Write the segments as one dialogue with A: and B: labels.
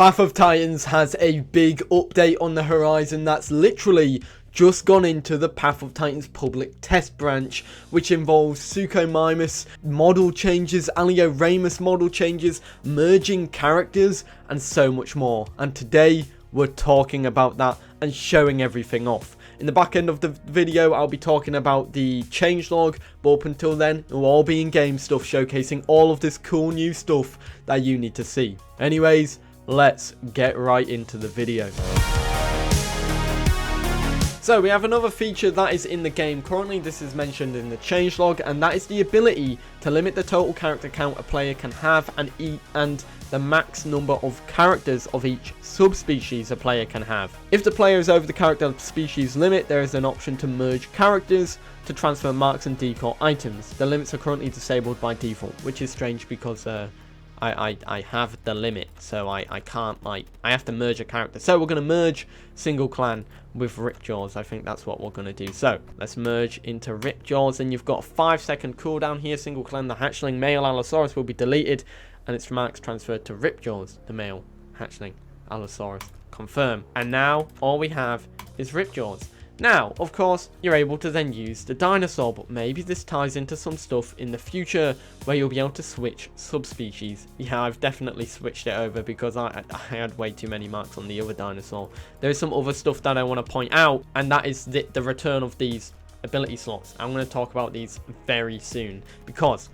A: Path of Titans has a big update on the horizon that's literally just gone into the Path of Titans public test branch, which involves Suchomimus model changes, Alioramus model changes, merging characters, and so much more. And today, we're talking about that and showing everything off. In the back end of the video, I'll be talking about the changelog, but up until then, it will all be in-game stuff showcasing all of this cool new stuff that you need to see. Anyways, let's get right into the video. So we have another feature that is in the game currently. This is mentioned in the changelog, and that is the ability to limit the total character count a player can have and the max number of characters of each subspecies a player can have. If the player is over the character species limit, there is an option to merge characters to transfer marks and decor items. The limits are currently disabled by default, which is strange because I have the limit, so I can't, like, I have to merge a character. So we're going to merge single clan with Ripjaws. I think that's what we're going to do. So let's merge into Ripjaws, and you've got a 5-second cooldown here. Single clan, the hatchling male Allosaurus will be deleted, and its marks transferred to Ripjaws, the male hatchling Allosaurus. Confirm. And now all we have is Ripjaws. Now, of course, you're able to then use the Dinosaur, but maybe this ties into some stuff in the future where you'll be able to switch subspecies. Yeah, I've definitely switched it over because I had way too many marks on the other Dinosaur. There is some other stuff that I want to point out, and that is the return of these ability slots. I'm going to talk about these very soon because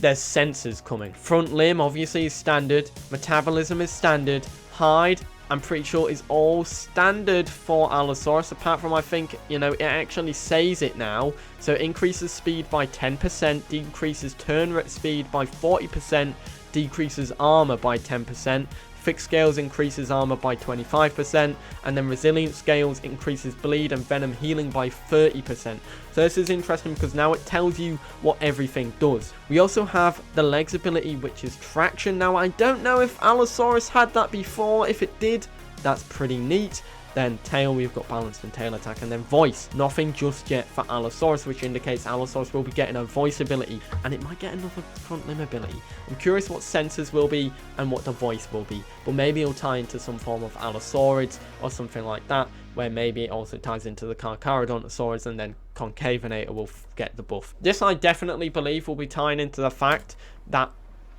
A: there's sensors coming. Front limb, obviously, is standard. Metabolism is standard. Hide, I'm pretty sure is all standard for Allosaurus, apart from, I think, you know, it actually says it now. So it increases speed by 10%, decreases turn rate speed by 40%, decreases armor by 10%, fixed scales increases armor by 25%, and then resilient scales increases bleed and venom healing by 30%. So this is interesting because now it tells you what everything does. We also have the legs ability, which is traction. Now, I don't know if Allosaurus had that before. If it did, that's pretty neat. Then tail, we've got balanced and tail attack, and then voice. Nothing just yet for Allosaurus, which indicates Allosaurus will be getting a voice ability, and it might get another front limb ability. I'm curious what sensors will be and what the voice will be, but maybe it'll tie into some form of Allosaurids or something like that, where maybe it also ties into the Anodontosaurus, and then Concavenator will get the buff. This I definitely believe will be tying into the fact that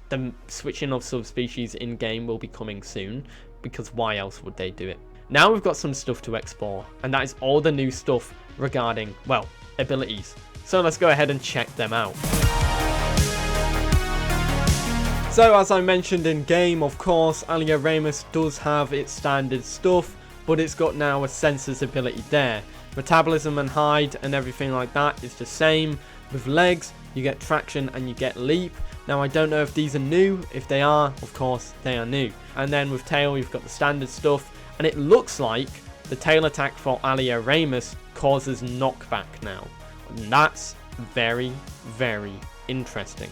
A: the switching of subspecies in-game will be coming soon, because why else would they do it? Now we've got some stuff to explore, and that is all the new stuff regarding, well, abilities. So let's go ahead and check them out. So as I mentioned in game, of course, Alioramus does have its standard stuff, but it's got now a sensors ability there. Metabolism and hide and everything like that is the same. With legs, you get traction and you get leap. Now, I don't know if these are new. If they are, of course, they are new. And then with tail, you've got the standard stuff. And it looks like the tail attack for Alioramus causes knockback now. And that's very, very interesting.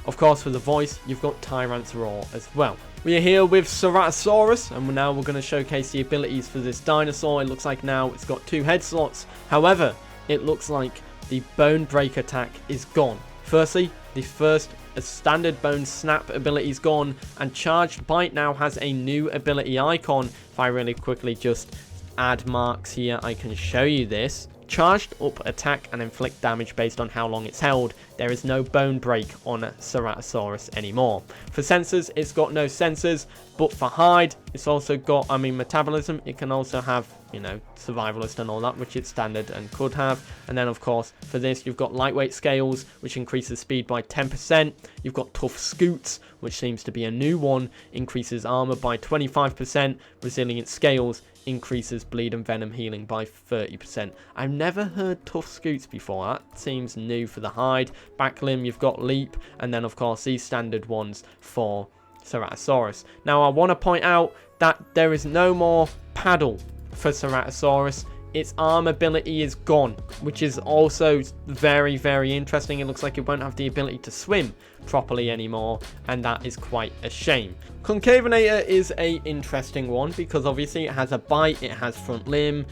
A: Of course, for the voice, you've got Tyrant's Roar as well. We are here with Ceratosaurus, and now we're going to showcase the abilities for this dinosaur. It looks like now it's got 2 head slots. However, it looks like the Bone Break attack is gone. Firstly, the first standard Bone Snap ability is gone, and Charged Bite now has a new ability icon. If I really quickly just add marks here, I can show you this. Charged up attack and inflict damage based on how long it's held. There is no bone break on Ceratosaurus anymore. For sensors, it's got no sensors, but for hide, it's also got, metabolism. It can also have, you know, survivalist and all that, which it's standard and could have. And then, of course, for this, you've got lightweight scales, which increases speed by 10%. You've got tough scoots, which seems to be a new one, increases armor by 25%. Resilient scales increases bleed and venom healing by 30%. I've never heard tough scoots before. That seems new for the hide. Back limb, you've got leap, and then of course these standard ones for Ceratosaurus. Now I want to point out that there is no more paddle for Ceratosaurus. Its arm ability is gone, which is also very, very interesting. It looks like it won't have the ability to swim properly anymore, and that is quite a shame. Concavenator is a interesting one because obviously it has a bite, it has front limb,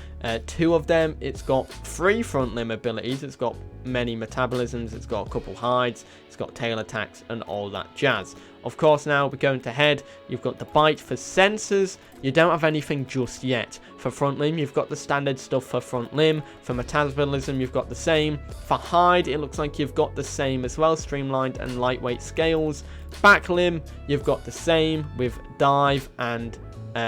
A: 2 of them. It's got 3 front limb abilities. It's got many metabolisms, it's got a couple hides, it's got tail attacks and all that jazz. Of course, now we're going to head. You've got the bite for sensors. You don't have anything just yet. For front limb, you've got the standard stuff for front limb. For metabolism, you've got the same. For hide, it looks like you've got the same as well. Streamlined and lightweight scales. Back limb, you've got the same with dive and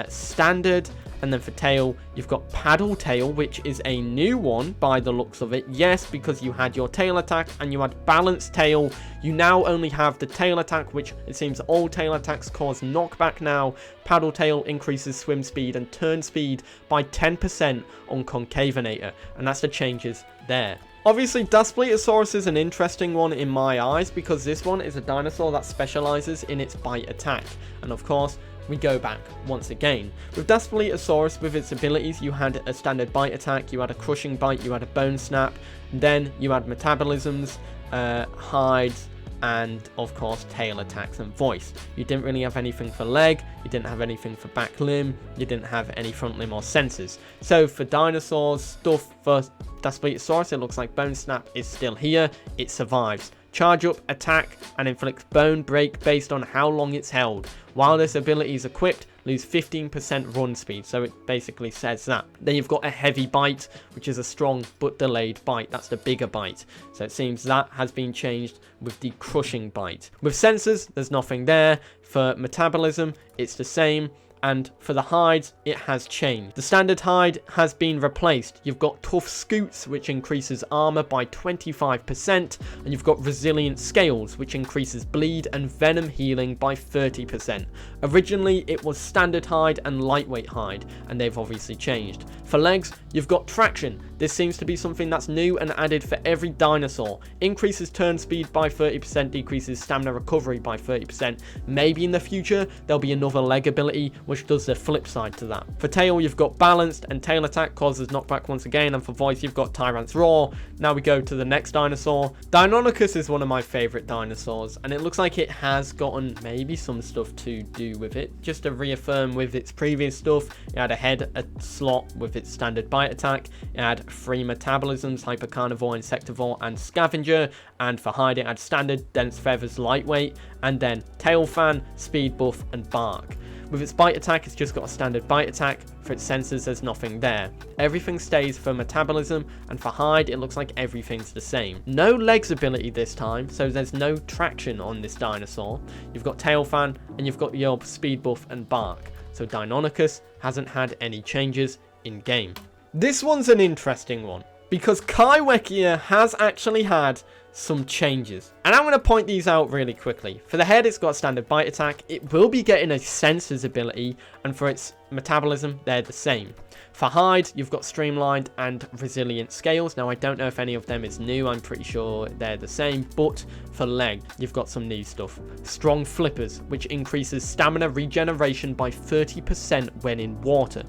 A: standard. And then for tail, you've got paddle tail, which is a new one by the looks of it. Yes, because you had your tail attack and you had balanced tail. You now only have the tail attack, which it seems all tail attacks cause knockback now. Paddle tail increases swim speed and turn speed by 10% on Concavenator. And that's the changes there. Obviously, Daspletosaurus is an interesting one in my eyes because this one is a dinosaur that specializes in its bite attack. And of course, we go back once again. With Daspletosaurus, with its abilities, you had a standard bite attack, you had a crushing bite, you had a bone snap, then you had metabolisms, hides, and of course tail attacks and voice. You didn't really have anything for leg, you didn't have anything for back limb, you didn't have any front limb or sensors. So for dinosaurs, stuff for Daspletosaurus, it looks like bone snap is still here, it survives. Charge up, attack, and inflicts bone break based on how long it's held. While this ability is equipped, lose 15% run speed, so it basically says that. Then you've got a heavy bite, which is a strong but delayed bite. That's the bigger bite. So it seems that has been changed with the crushing bite. With sensors, there's nothing there. For metabolism, it's the same. And for the hides, it has changed. The standard hide has been replaced. You've got tough scoots, which increases armor by 25%, and you've got resilient scales, which increases bleed and venom healing by 30%. Originally, it was standard hide and lightweight hide, and they've obviously changed. For legs, you've got traction. This seems to be something that's new and added for every dinosaur. Increases turn speed by 30%, decreases stamina recovery by 30%. Maybe in the future, there'll be another leg ability, which does the flip side to that. For tail, you've got balanced and tail attack causes knockback once again, and for voice, you've got Tyrant's Roar. Now we go to the next dinosaur. Deinonychus is one of my favorite dinosaurs, and it looks like it has gotten maybe some stuff to do with it. Just to reaffirm with its previous stuff, it had a head, a slot with its standard bite attack. It had 3 metabolisms, hypercarnivore, insectivore, and scavenger. And for hide, it had standard, dense feathers, lightweight, and then tail fan, speed buff, and bark. With its bite attack, it's just got a standard bite attack. For its sensors, there's nothing there. Everything stays for metabolism, and for hide, it looks like everything's the same. No legs ability this time, so there's no traction on this dinosaur. You've got tail fan, and you've got your speed buff and bark. So Deinonychus hasn't had any changes in game. This one's an interesting one, because Kaiwhekea has actually had some changes. And I'm going to point these out really quickly. For the head, it's got a standard bite attack. It will be getting a sensors ability, and for its metabolism, they're the same. For hide, you've got streamlined and resilient scales. Now, I don't know if any of them is new. I'm pretty sure they're the same. But for leg, you've got some new stuff. Strong flippers, which increases stamina regeneration by 30% when in water.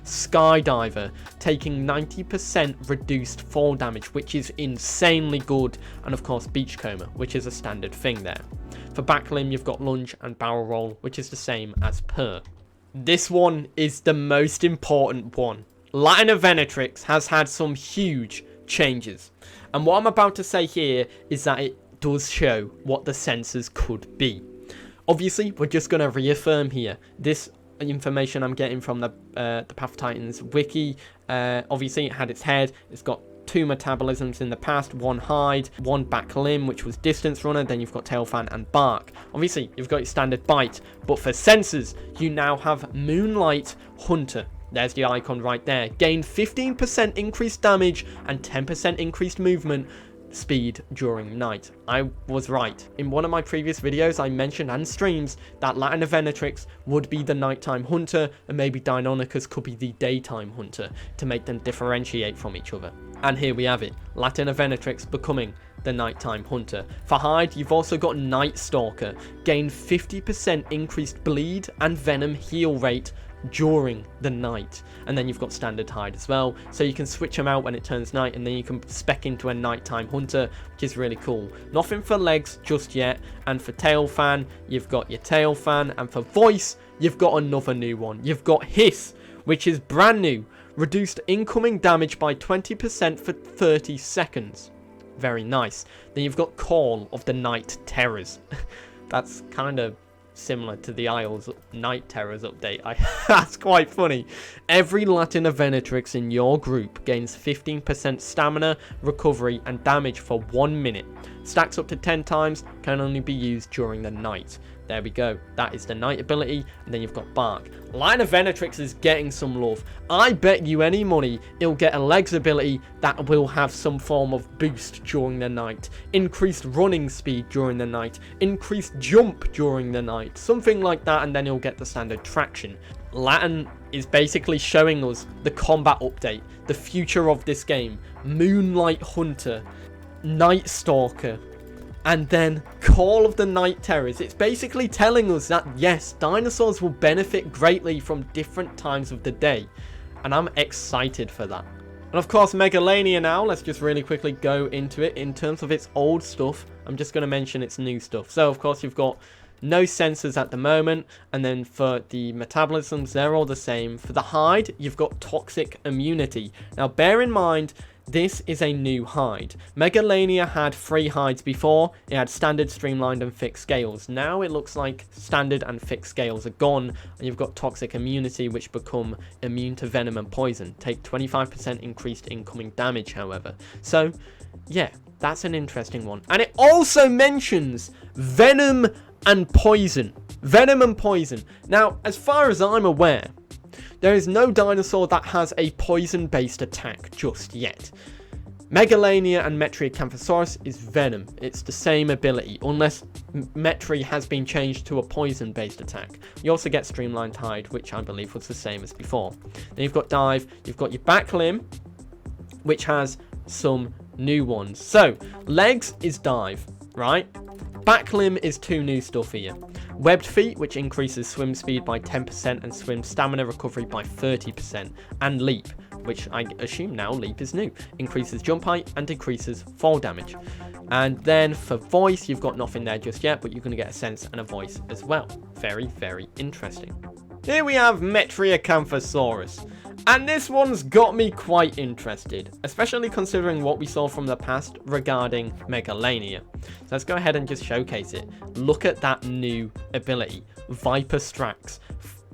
A: Skydiver, taking 90% reduced fall damage, which is insanely good. And of course, beachcomber, which is a standard thing there. For back limb, you've got lunge and barrel roll, which is the same as per. This one is the most important one. Latenavenatrix has had some huge changes. And what I'm about to say here is that it does show what the sensors could be. Obviously, we're just going to reaffirm here. This information I'm getting from the Path of Titans wiki. Obviously, it had its head. It's got 2 metabolisms in the past, 1 hide, 1 back limb, which was distance runner, then you've got tail fan and bark. Obviously, you've got your standard bite, but for sensors, you now have Moonlight Hunter. There's the icon right there. Gain 15% increased damage and 10% increased movement speed during night. I was right. In one of my previous videos, I mentioned and streams that Latenavenatrix would be the nighttime hunter, and maybe Deinonychus could be the daytime hunter to make them differentiate from each other. And here we have it. Latenavenatrix becoming the nighttime hunter. For hide, you've also got Night Stalker. Gain 50% increased bleed and venom heal rate during the night. And then you've got standard hide as well, so you can switch them out when it turns night, and then you can spec into a nighttime hunter, which is really cool. Nothing for legs just yet. And for tail fan, you've got your tail fan, and for voice, you've got another new one. You've got hiss, which is brand new. Reduced incoming damage by 20% for 30 seconds. Very nice. Then you've got Call of the Night Terrors. That's kind of similar to the Isles Night Terrors update. That's quite funny. Every Latenavenatrix in your group gains 15% stamina, recovery, and damage for 1 minute. Stacks up to 10 times, can only be used during the night. There we go. That is the night ability. And then you've got Bark. Latenavenatrix is getting some love. I bet you any money it'll get a legs ability that will have some form of boost during the night. Increased running speed during the night. Increased jump during the night. Something like that, and then it'll get the standard traction. Latin is basically showing us the combat update. The future of this game. Moonlight Hunter. Night Stalker. And then Call of the Night Terrors. It's basically telling us that, yes, dinosaurs will benefit greatly from different times of the day. And I'm excited for that. And of course, Megalania now. Let's just really quickly go into it. In terms of its old stuff, I'm just going to mention its new stuff. So, of course, you've got no sensors at the moment. And then for the metabolisms, they're all the same. For the hide, you've got toxic immunity. Now, bear in mind, this is a new hide. Megalania had 3 hides before. It had standard, streamlined, and fixed scales. Now it looks like standard and fixed scales are gone, and you've got toxic immunity, which become immune to venom and poison. Take 25% increased incoming damage, however. So, yeah, that's an interesting one. And it also mentions venom and poison. Venom and poison. Now, as far as I'm aware, there is no dinosaur that has a poison-based attack just yet. Megalania and Metriacanthosaurus is venom. It's the same ability, unless Metri has been changed to a poison-based attack. You also get Streamlined Hide, which I believe was the same as before. Then you've got Dive. You've got your back limb, which has some new ones. So, legs is Dive, right? Back limb is 2 new stuff here. Webbed feet, which increases swim speed by 10% and swim stamina recovery by 30%. And leap, which I assume now leap is new. Increases jump height and decreases fall damage. And then for voice, you've got nothing there just yet, but you're going to get a sense and a voice as well. Very, very interesting. Here we have Metriacanthosaurus. And this one's got me quite interested, especially considering what we saw from the past regarding Megalania. So let's go ahead and just showcase it. Look at that new ability, Viper Strikes.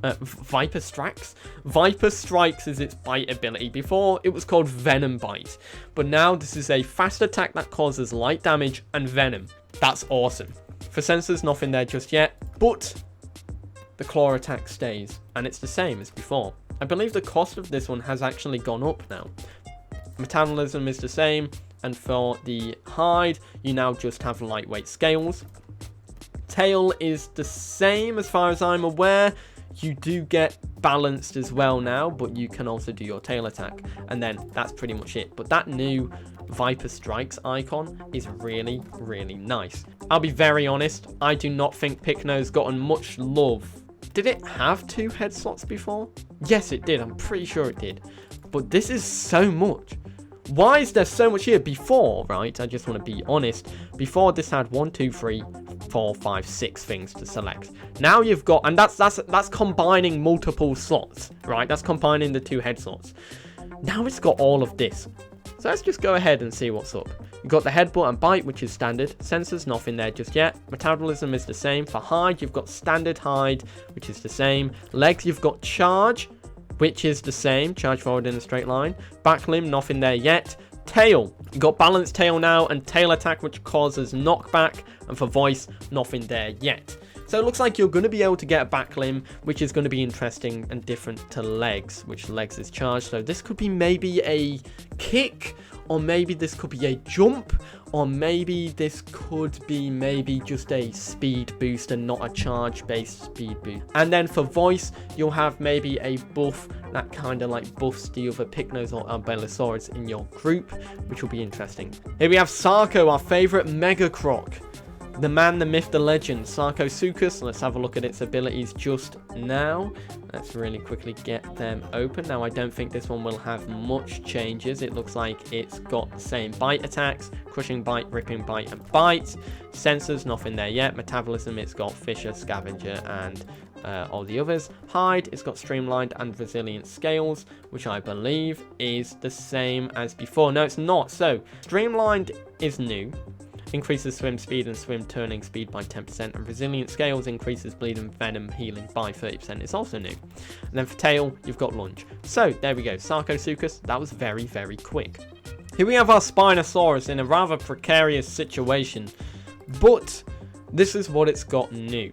A: Viper Strikes? Viper Strikes is its bite ability. Before, it was called Venom Bite. But now, this is a fast attack that causes light damage and venom. That's awesome. For sensors, nothing there just yet, but the claw attack stays, and it's the same as before. I believe the cost of this one has actually gone up now. Metabolism is the same, and for the hide, you now just have lightweight scales. Tail is the same as far as I'm aware. You do get balanced as well now, but you can also do your tail attack. And then that's pretty much it. But that new Viper Strikes icon is really, really nice. I'll be very honest, I do not think Pycno's gotten much love. Did it have 2 head slots before? Yes, it did. I'm pretty sure it did. But this is so much. Why is there so much here? Before, right? I just want to be honest. Before, this had 1, 2, 3, 4, 5, 6 things to select. Now you've got, and that's combining multiple slots, right? That's combining the 2 head slots. Now it's got all of this. So let's just go ahead and see what's up. You've got the headbutt and bite, which is standard. Sensors, nothing there just yet. Metabolism is the same. For hide, you've got standard hide, which is the same. Legs, you've got charge, which is the same. Charge forward in a straight line. Back limb, nothing there yet. Tail, you've got balanced tail now, and tail attack, which causes knockback. And for voice, nothing there yet. So it looks like you're going to be able to get a back limb, which is going to be interesting and different to legs, which legs is charged. So this could be maybe a kick, or maybe this could be a jump, or maybe this could be maybe just a speed boost and not a charge-based speed boost. And then for voice, you'll have maybe a buff that kind of like buffs the other Pycnos or Allosaurus in your group, which will be interesting. Here we have Sarco, our favorite Mega Croc. The man, the myth, the legend, Sarcosuchus. Let's have a look at its abilities just now. Let's really quickly get them open. Now, I don't think this one will have much changes. It looks like it's got the same bite attacks, crushing bite, ripping bite, and bite. Sensors, nothing there yet. Metabolism, it's got Fisher, Scavenger, and all the others. Hide, it's got streamlined and resilient scales, which I believe is the same as before. No, it's not. So, streamlined is new. increases swim speed and swim turning speed by 10%, and resilient scales increases bleed and venom healing by 30%. It's also new. And then for tail, you've got lunge. So there we go, Sarcosuchus. That was very, very quick. Here we have our Spinosaurus in a rather precarious situation, but this is what it's got new.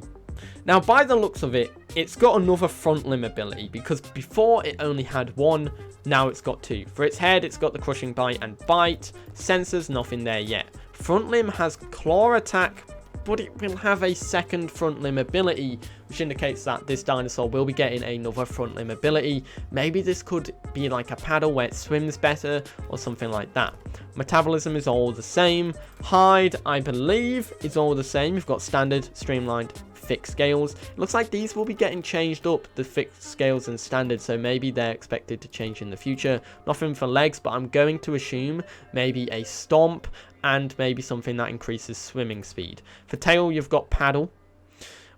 A: Now, by the looks of it, it's got another front limb ability, because before it only had one, now it's got two. For its head, it's got the crushing bite and bite. Sensors, nothing there yet. Front limb has claw attack, but it will have a second front limb ability, which indicates that this dinosaur will be getting another front limb ability. Maybe this could be like a paddle where it swims better or something like that. Metabolism is all the same. Hide, I believe, is all the same. You've got standard, streamlined, fixed scales. It looks like these will be getting changed up, the fixed scales and standard, so maybe they're expected to change in the future. Nothing for legs, but I'm going to assume maybe a stomp and maybe something that increases swimming speed. For tail, you've got paddle,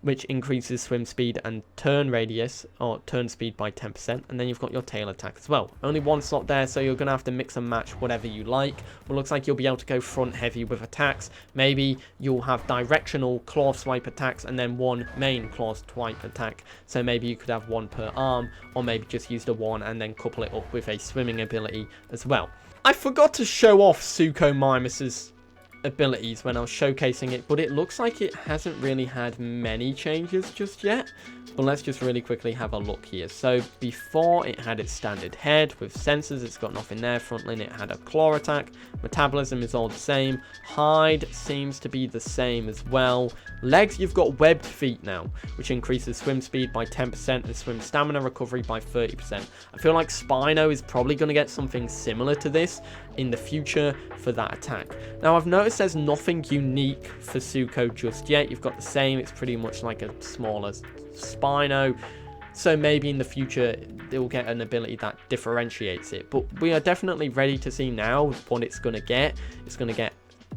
A: which increases swim speed and turn radius, or turn speed by 10%, and then you've got your tail attack as well. Only one slot there, so you're going to have to mix and match whatever you like. But looks like you'll be able to go front heavy with attacks. Maybe you'll have directional claw swipe attacks and then one main claw swipe attack. So maybe you could have one per arm, or maybe just use the one and then couple it up with a swimming ability as well. I forgot to show off Suchomimus's abilities when I was showcasing it, but it looks like it hasn't really had many changes just yet. But let's just really quickly have a look here. So before, it had its standard head with sensors. It's got nothing there. Front line, it had a claw attack. Metabolism is all the same. Hide seems to be the same as well. Legs, you've got webbed feet now, which increases swim speed by 10% and swim stamina recovery by 30%. I feel like Spino is probably going to get something similar to this in the future for that attack. Now, I've noticed there's nothing unique for Sucho just yet. You've got the same. It's pretty much like a smaller Spino. So maybe in the future they will get an ability that differentiates it. But we are definitely ready to see now what it's going to get. It's going to get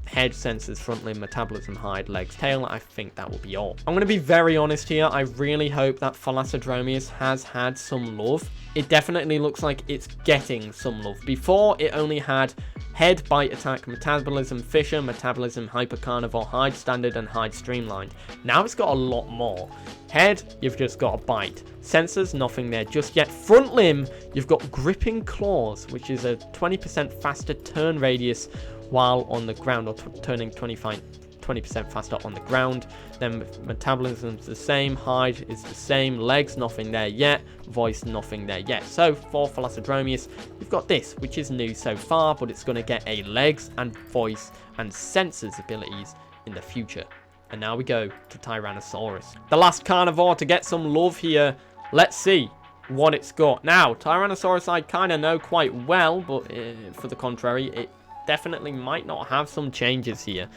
A: head, sensors, front limb, metabolism, hide, legs, tail. I think that will be all. I'm going to be very honest here. I really hope that Thalassodromeus has had some love. It definitely looks like it's getting some love. Before, it only had head, bite, attack, metabolism, fisher, metabolism, hypercarnivore, hide, standard, and hide streamlined. Now it's got a lot more. Head, you've just got a bite. Sensors, nothing there just yet. Front limb, you've got gripping claws, which is a 20% faster turn radius while on the ground, or turning 20% faster on the ground. Then metabolism's the same, hide is the same, legs, nothing there yet, voice, nothing there yet. So for Thalassodromeus, you've got this, which is new so far, but it's going to get a legs and voice and sensors abilities in the future. And now we go to Tyrannosaurus, the last carnivore to get some love here. Let's see what it's got. Now, Tyrannosaurus I kind of know quite well, but for the contrary, it definitely might not have some changes here.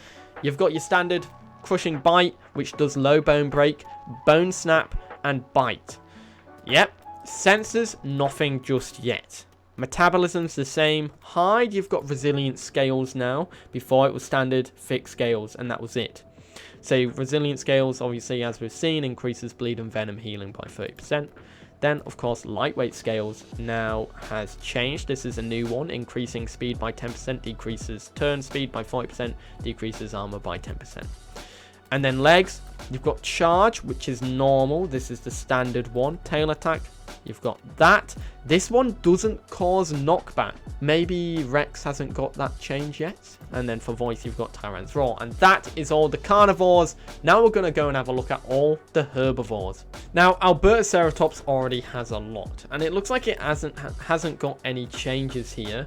A: You've got your standard crushing bite, which does low bone break, bone snap, and bite. Yep. Sensors, nothing just yet. Metabolism's the same. Hide, you've got resilient scales now. Before it was standard fixed scales, and that was it. So resilient scales, obviously, as we've seen, increases bleed and venom healing by 30%. Then, of course, lightweight scales now has changed. This is a new one, increasing speed by 10%, decreases turn speed by 40%, decreases armor by 10%. And then legs, you've got charge, which is normal. This is the standard one. Tail attack, you've got that. This one doesn't cause knockback. Maybe Rex hasn't got that change yet. And then for voice, you've got Tyrant's Roar. And that is all the carnivores. Now we're going to go and have a look at all the herbivores. Now, Albertaceratops already has a lot. And it looks like it hasn't got any changes here.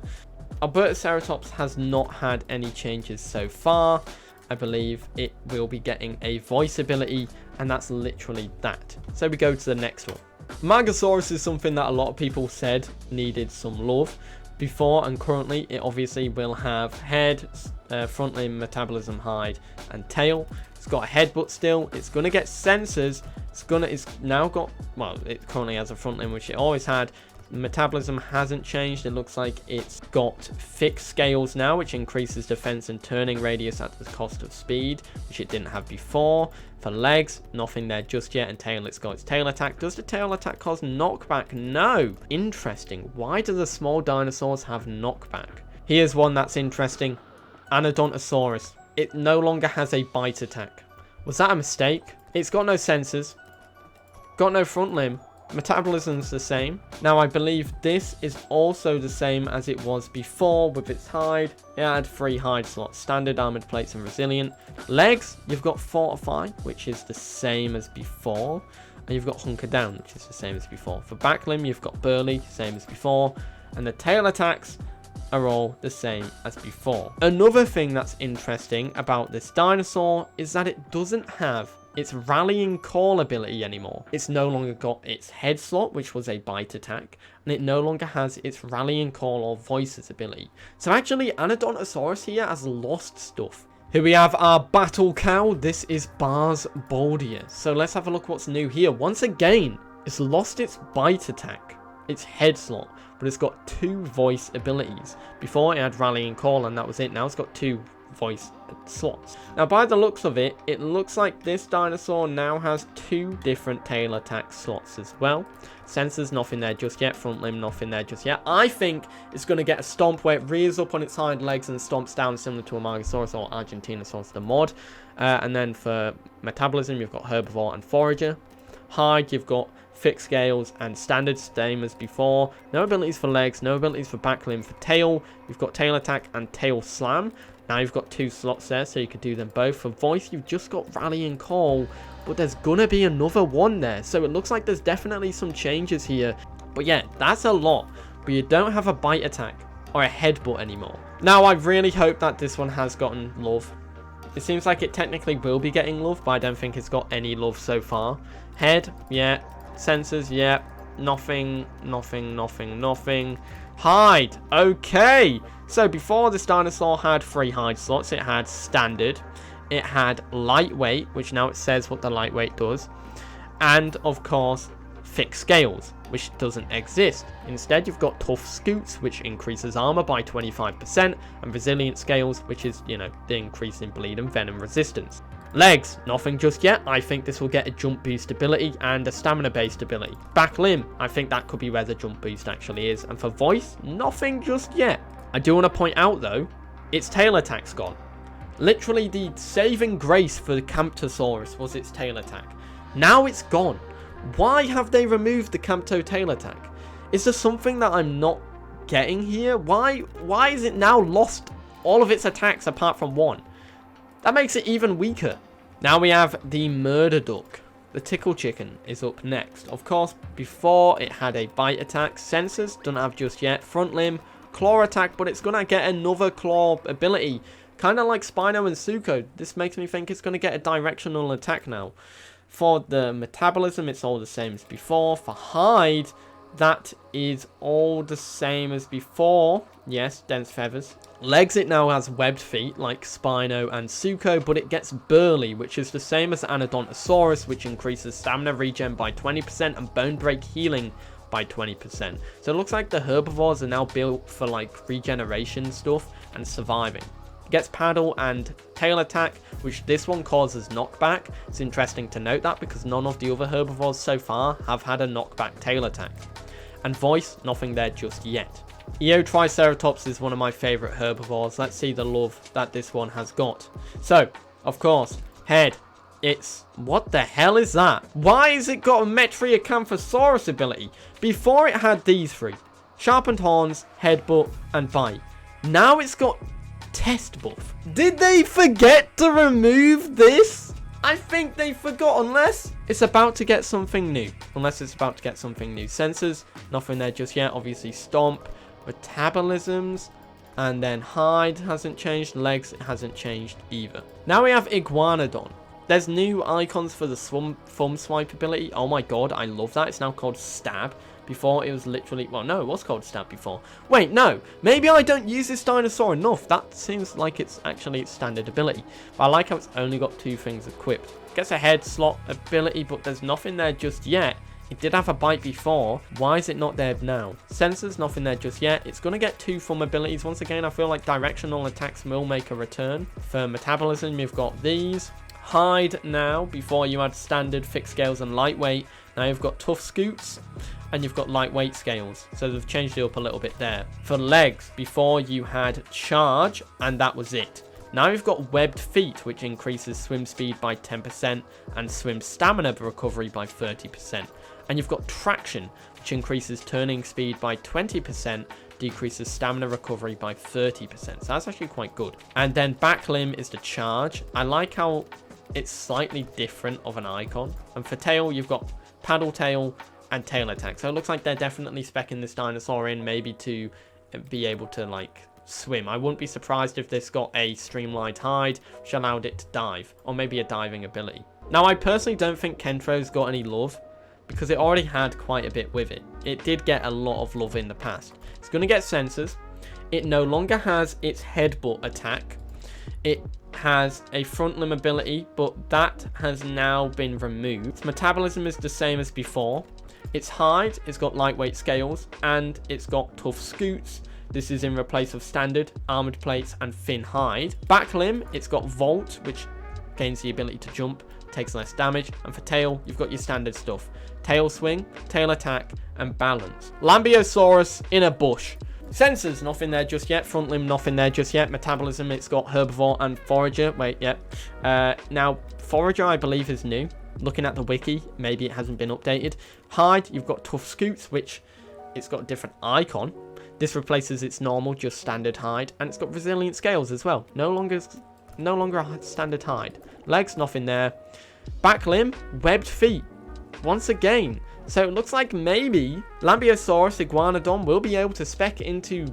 A: Albertaceratops has not had any changes so far. I believe it will be getting a voice ability, and that's literally that. So we go to the next one. Amargasaurus is something that a lot of people said needed some love before, and currently it obviously will have head, front limb, metabolism, hide, and tail. It's got a headbutt still. It's going to get sensors. It's now got, well, it currently has a front limb, which it always had. Metabolism hasn't changed. It looks like it's got fixed scales now, which increases defense and turning radius at the cost of speed, which it didn't have before. For legs, nothing there just yet. And tail, it's got its tail attack. Does the tail attack cause knockback? No. Interesting. Why do the small dinosaurs have knockback? Here's one that's interesting. Anodontosaurus. it no longer has a bite attack. Was that a mistake? It's got no sensors. Got no front limb. Metabolism's the same. Now I believe this is also the same as it was before with its hide. It had 3 hide slots, standard, armored plates, and resilient. Legs, you've got fortify, which is the same as before. And you've got hunker down, which is the same as before. For back limb, you've got burly, same as before. And the tail attacks are all the same as before. Another thing that's interesting about this dinosaur is that it doesn't have its rallying call ability anymore. It's no longer got its head slot, which was a bite attack, and it no longer has its rallying call or voices ability. So actually, Anodontosaurus here has lost stuff. Here we have our battle cow. This is Barsboldia. So let's have a look what's new here. Once again, it's lost its bite attack, its head slot, but it's got 2 voice abilities. Before it had rallying call and that was it. Now it's got 2 voice slots. Now by the looks of it, it looks like this dinosaur now has 2 different tail attack slots as well. Sensors, nothing there just yet. Front limb, nothing there just yet. I think it's going to get a stomp where it rears up on its hind legs and stomps down similar to Amargasaurus or Argentinosaurus the mod. And then for metabolism, you've got herbivore and forager. Hide, you've got fixed scales and standard, same as before. No abilities for legs, no abilities for back limb. For tail, you've got tail attack and tail slam. Now you've got 2 slots there, so you could do them both. For voice, you've just got rally and call, but there's gonna be another one there. So it looks like there's definitely some changes here. But yeah, that's a lot. But you don't have a bite attack or a headbutt anymore. Now I really hope that this one has gotten love. It seems like it technically will be getting love, but I don't think it's got any love so far. Head, yeah. Sensors, yeah. Nothing, nothing, nothing, nothing. Hide, okay. So before, this dinosaur had 3 hide slots. It had standard, it had lightweight, which now it says what the lightweight does, and of course fixed scales, which doesn't exist. Instead, you've got tough scoots, which increases armor by 25%, and resilient scales, which is, you know, the increase in bleed and venom resistance. Legs, nothing just yet. I think this will get a jump boost ability and a stamina based ability. Back limb, I think that could be where the jump boost actually is. And for voice, nothing just yet. I do want to point out though, its tail attack's gone. Literally the saving grace for the Camptosaurus was its tail attack. Now it's gone. Why have they removed the Campto tail attack? Is there something that I'm not getting here? Why is it now lost all of its attacks apart from one? That makes it even weaker. Now we have the murder duck. The tickle chicken is up next. Of course, before it had a bite attack. Sensors, don't have just yet. Front limb, claw attack, but it's going to get another claw ability. Kind of like Spino and Sucho. This makes me think it's going to get a directional attack now. For the metabolism, it's all the same as before. For hide, that is all the same as before. Yes, dense feathers. Legs, it now has webbed feet like Spino and Sucho, but it gets burly, which is the same as Anodontosaurus, which increases stamina regen by 20% and bone break healing by 20%. So it looks like the herbivores are now built for like regeneration stuff and surviving. It gets paddle and tail attack, which this one causes knockback. It's interesting to note that because none of the other herbivores so far have had a knockback tail attack. And voice, nothing there just yet. Eotriceratops is one of my favorite herbivores. Let's see the love that this one has got. So, of course, head. It's... what the hell is that? Why has it got a Metriacanthosaurus ability? Before it had these 3. Sharpened horns, headbutt, and bite. Now it's got test buff. Did they forget to remove this? I think they forgot, unless it's about to get something new. Sensors, nothing there just yet. Obviously, stomp. Metabolisms, and then hide hasn't changed. Legs, it hasn't changed either. Now we have Iguanodon. There's new icons for the thumb swipe ability. Oh my god, I love that. It's now called stab. Before it was literally, well, no, it was called stab before. Wait, no, maybe I don't use this dinosaur enough. That seems like it's actually its standard ability. But I like how it's only got 2 things equipped. Gets a head slot ability, but there's nothing there just yet. It did have a bite before. Why is it not there now? Sensors, nothing there just yet. It's going to get 2 thumb abilities. Once again, I feel like directional attacks will make a return. For metabolism, you've got these. Hide now. Before you had standard, fixed scales, and lightweight. Now you've got tough scoots. And you've got lightweight scales. So they've changed it up a little bit there. For legs, before you had charge. And that was it. Now we've got webbed feet, which increases swim speed by 10% and swim stamina recovery by 30%. And you've got traction, which increases turning speed by 20%, decreases stamina recovery by 30%. So that's actually quite good. And then back limb is the charge. I like how it's slightly different of an icon. And for tail, you've got paddle tail and tail attack. So it looks like they're definitely speccing this dinosaur in maybe to be able to like swim. I wouldn't be surprised if this got a streamlined hide, which allowed it to dive, or maybe a diving ability. Now, I personally don't think Kentro's got any love, because it already had quite a bit with it. It did get a lot of love in the past. It's going to get sensors. It no longer has its headbutt attack. It has a front limb ability, but that has now been removed. Its metabolism is the same as before. Its hide, it's got lightweight scales, and it's got tough scoots. This is in replace of standard, armored plates, and thin hide. Back limb, it's got Volt, which gains the ability to jump, takes less damage. And for tail, you've got your standard stuff. Tail swing, tail attack, and balance. Lambeosaurus in a bush. Sensors, nothing there just yet. Front limb, nothing there just yet. Metabolism, it's got herbivore and forager. Wait, yeah. Now, forager, I believe, is new. Looking at the wiki, maybe it hasn't been updated. Hide, you've got tough scoots, which it's got a different icon. This replaces its normal, just standard hide, and it's got resilient scales as well. No longer a standard hide. Legs, nothing there. Back limb, webbed feet. Once again. So it looks like maybe Lambeosaurus Iguanodon will be able to spec into,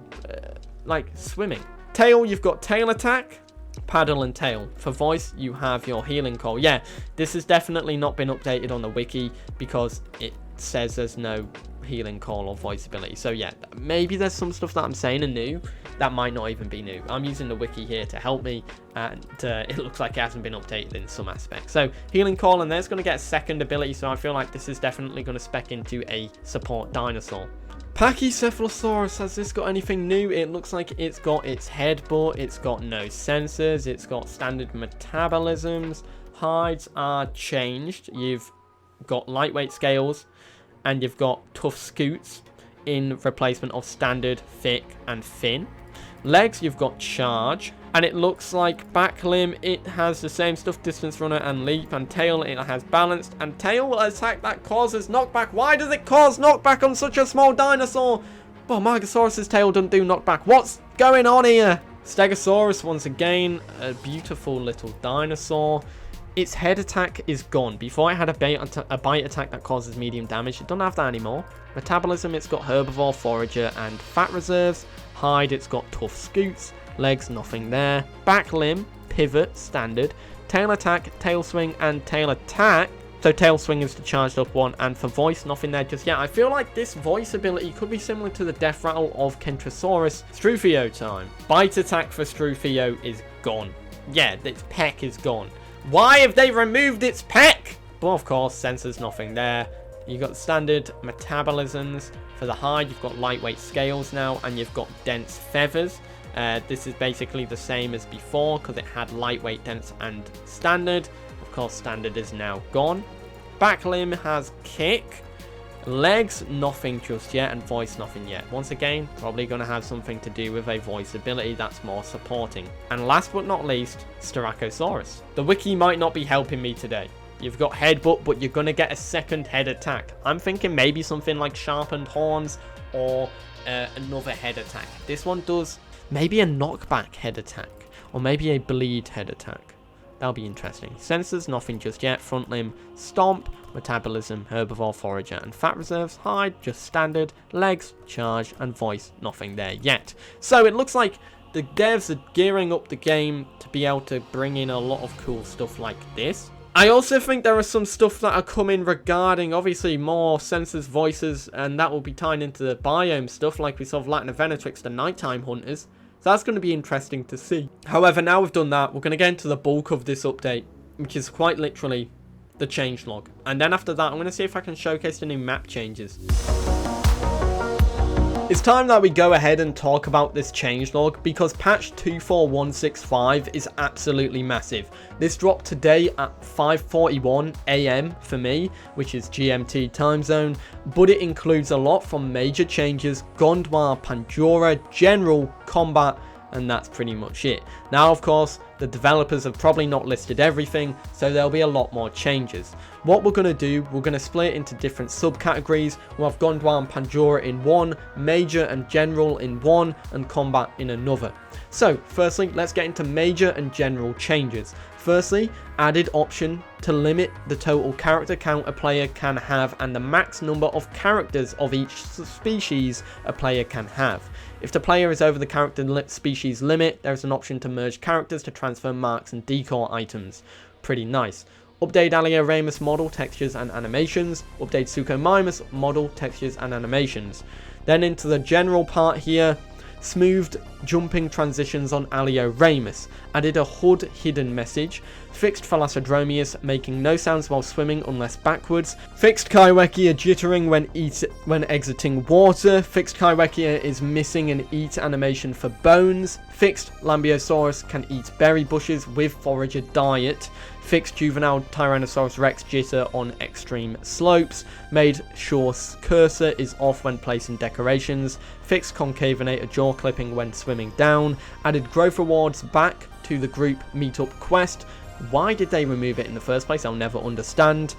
A: like, swimming. Tail, you've got tail attack, paddle, and tail. For voice, you have your healing call. Yeah, this has definitely not been updated on the wiki because it says there's no healing call or voice ability. So yeah, maybe there's some stuff that I'm saying are new that might not even be new. I'm using the wiki here to help me, and it looks like it hasn't been updated in some aspects. So healing call, and there's going to get a second ability, so I feel like this is definitely going to spec into a support dinosaur. Pachycephalosaurus, has this got anything new? It looks like it's got its headbutt, it's got no sensors, it's got standard metabolisms. Hides are changed. You've got lightweight scales, and you've got tough scoots in replacement of standard, thick, and thin. Legs, you've got charge, and it looks like back limb, it has the same stuff, distance runner and leap, and tail, it has balanced, and tail will attack that causes knockback. Why does it cause knockback on such a small dinosaur? Well, Amargasaurus' tail doesn't do knockback. What's going on here? Stegosaurus, once again, a beautiful little dinosaur. Its head attack is gone. Before it had a bite attack that causes medium damage. It doesn't have that anymore. Metabolism, it's got herbivore, forager, and fat reserves. Hide, it's got tough scoots. Legs, nothing there. Back limb, pivot, standard. Tail attack, tail swing, and tail attack. So tail swing is the charged up one. And for voice, nothing there just yet. I feel like this voice ability could be similar to the death rattle of Kentrosaurus. Struthio time. Bite attack for Struthio is gone. Yeah, its peck is gone. Why have they removed its peck? Well, of course, sensors, nothing there. You've got standard metabolisms. For the hide, you've got lightweight scales now, and you've got dense feathers. This is basically the same as before because it had lightweight, dense, and standard. Of course, standard is now gone. Back limb has kick. Legs, nothing just yet, and voice, nothing yet. Once again, probably going to have something to do with a voice ability that's more supporting. And last but not least, Ceratosaurus. The wiki might not be helping me today. You've got headbutt, but you're going to get a second head attack. I'm thinking maybe something like sharpened horns or another head attack. This one does maybe a knockback head attack or maybe a bleed head attack. That'll be interesting. Sensors, nothing just yet. Front limb, stomp, metabolism, herbivore, forager, and fat reserves. Hide, just standard. Legs, charge, and voice, nothing there yet. So it looks like the devs are gearing up the game to be able to bring in a lot of cool stuff like this. I also think there are some stuff that are coming regarding, obviously, more sensors, voices, and that will be tying into the biome stuff, like we saw with Latenavenatrix, the nighttime hunters. So that's going to be interesting to see. However, now we've done that, we're going to get into the bulk of this update, which is quite literally the changelog. And then after that, I'm going to see if I can showcase the new map changes. It's time that we go ahead and talk about this changelog because patch 24165 is absolutely massive. This dropped today at 5:41 AM for me, which is GMT time zone, but it includes a lot from major changes, Gondwa, Pandora, General, Combat, and that's pretty much it. Now, of course, the developers have probably not listed everything, so there'll be a lot more changes. What we're going to do, we're going to split it into different subcategories. We'll have Gondwa and Pandora in one, Major and General in one, and Combat in another. So, firstly, let's get into Major and General changes. Firstly, added option to limit the total character count a player can have and the max number of characters of each species a player can have. If the player is over the character species limit, there is an option to merge characters to transfer marks and decor items. Pretty nice. Update Alioramus model, textures and animations. Update Suchomimus model, textures and animations. Then into the general part here. Smoothed jumping transitions on Alioramus, added a HUD hidden message, fixed Thalassodromeus making no sounds while swimming unless backwards, fixed Kaiwhekea jittering when exiting water, fixed Kaiwhekea is missing an eat animation for bones, fixed Lambeosaurus can eat berry bushes with forager diet, fixed juvenile Tyrannosaurus Rex jitter on extreme slopes, made sure cursor is off when placing decorations, fixed Concavenator jaw clipping when swimming down, added growth rewards back to the group meetup quest. Why did they remove it in the first place? I'll never understand.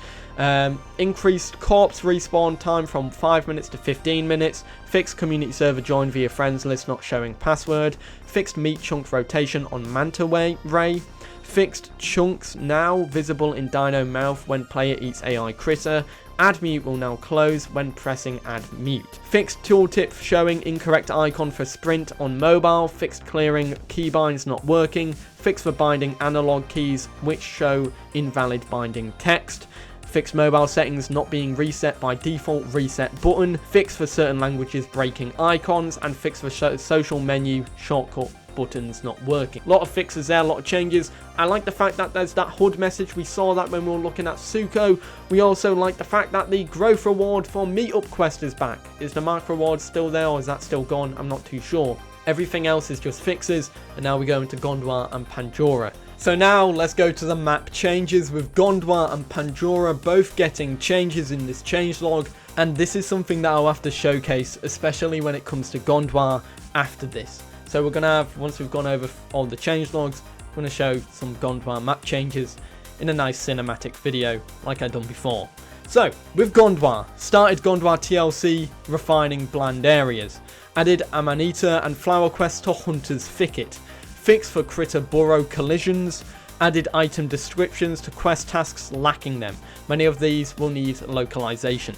A: Increased corpse respawn time from 5 minutes to 15 minutes. Fixed community server join via friends list not showing password. Fixed meat chunk rotation on Manta Ray. Fixed chunks now visible in Dino mouth when player eats AI critter. Add mute will now close when pressing add mute. Fixed tooltip showing incorrect icon for sprint on mobile. Fixed clearing keybinds not working. Fixed for binding analog keys which show invalid binding text. Fixed mobile settings not being reset by default reset button. Fixed for certain languages breaking icons. And fixed for social menu shortcut buttons not working. A lot of fixes there, a lot of changes. I like the fact that there's that HUD message. We saw that when we were looking at Sucho. We also like the fact that the growth reward for meetup quest is back. Is the mark reward still there or is that still gone? I'm not too sure. Everything else is just fixes, and now we go into Gondwa and Pandora. So now let's go to the map changes with Gondwa and Pandora both getting changes in this changelog, and this is something that I'll have to showcase, especially when it comes to Gondwa after this. So we're going to have, once we've gone over all the changelogs, I'm going to show some Gondwa map changes in a nice cinematic video like I've done before. So, with Gondwa, started Gondwa TLC refining bland areas, added Amanita and Flower Quest to Hunter's Thicket, fixed for critter burrow collisions, added item descriptions to quest tasks lacking them, many of these will need localization,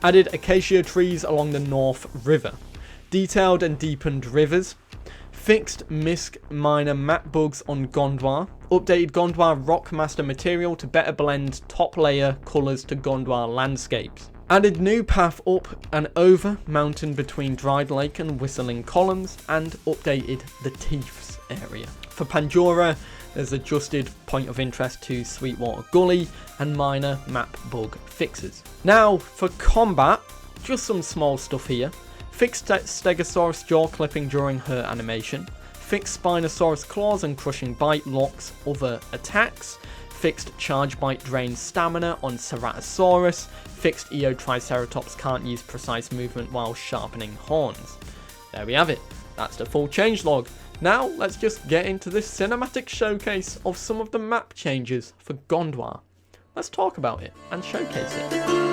A: added acacia trees along the North River, detailed and deepened rivers, fixed misc minor map bugs on Gondwa, updated Gondwa Rockmaster material to better blend top layer colours to Gondwa landscapes, added new path up and over mountain between Dried Lake and Whistling Columns, and updated the Teeths area. For Pandora, there's adjusted point of interest to Sweetwater Gully and minor map bug fixes. Now for combat, just some small stuff here. Fixed Stegosaurus jaw clipping during her animation. Fixed Spinosaurus claws and crushing bite locks other attacks. Fixed charge bite drain stamina on Ceratosaurus. Fixed Eotriceratops can't use precise movement while sharpening horns. There we have it. That's the full changelog. Now let's just get into this cinematic showcase of some of the map changes for Gondwa. Let's talk about it and showcase it.